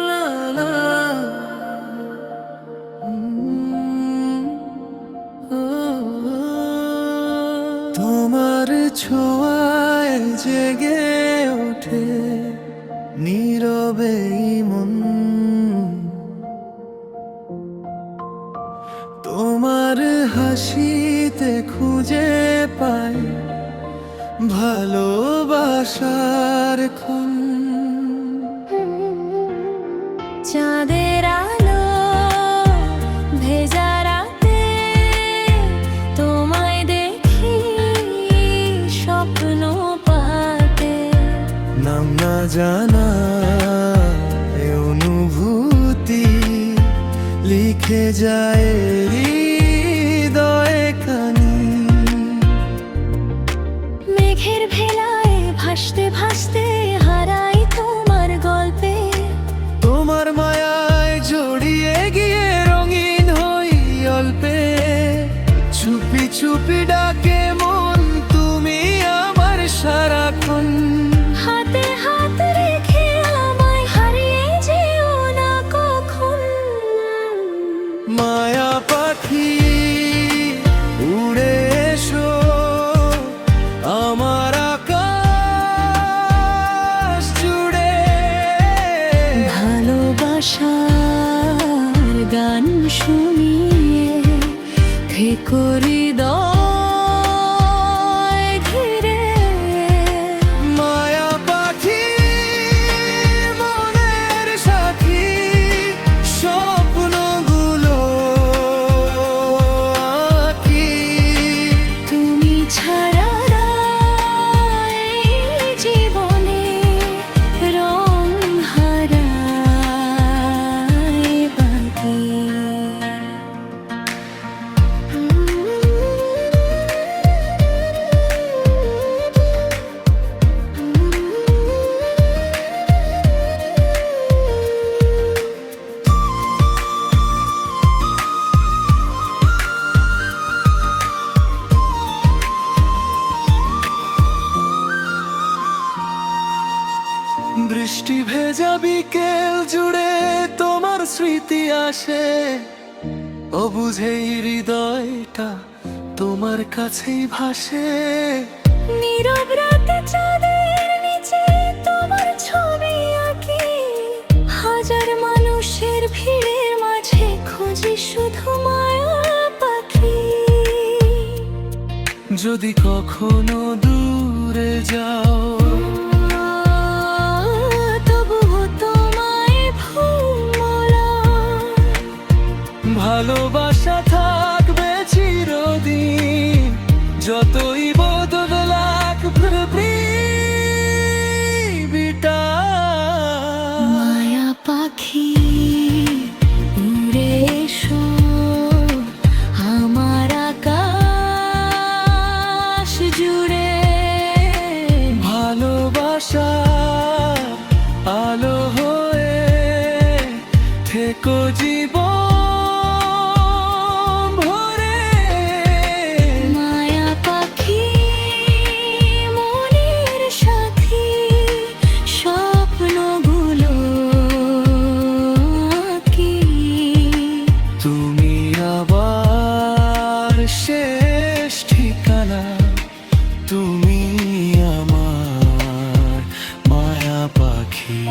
লা লা, ও, তোমার ছোঁয়ায় জেগে ওঠে নীরবে মন, তোমার হাসিতে খুঁজে পাই ভালোবাসার খুন। চাঁদের আলো ভেজা রাতে তোমায় দেখি স্বপ্ন পাতে, নাম না জানা এ অনুভূতি লিখে যায় হৃদয়ে কানি। মেঘের ভেলায় ভাসতে ভাসতে হারাই তোমার গল্পে, তোমার মায়ায় জড়িয়ে গিয়ে রঙিন হই অল্পে। চুপি চুপি ডাকে মন তুমি আমার সারাক্ষণ, হাতে হাত রেখে আমায় হারিয়ে যেও না কখন। মায়া পাখি উড়ে এসো আমার আকাশ জুড়ে। ভালোবাসার গান শুনিয়ে থেকো হৃদয় ঘিরে। মায়া পাখি মনের সাথী, স্বপ্নগুলো আঁকি। তুমি ছাড়া এই জীবনে রং হারায় বাকি। বৃষ্টি ভেজা বিকেল জুড়ে তোমার স্মৃতি আসে, অবুঝেই হৃদয়টা তোমার কাছেই ভাসে। নীরব রাতে চাঁদের নিচে তোমার ছবি আঁকি, হাজার মানুষের ভিড়ের মাঝে খুঁজি শুধু মায়া পাখি। যদি কখনো দূরে যাও তবুও তোমায় ভুলবো, ভালোবাসা থাকবে চিরদিন, যতই বদলাক পৃথিবীটা। মায়া পাখি উড়ে এসো আমার আকাশ জুড়ে। ভালোবাসা আলো হয়ে থেকো জীবন ভরে। মায়া পাখি মনের সাথী, স্বপ্নগুলো আঁকি। তুমি আবার শেষ ঠিকানা, তুমি আমার মায়া পাখি।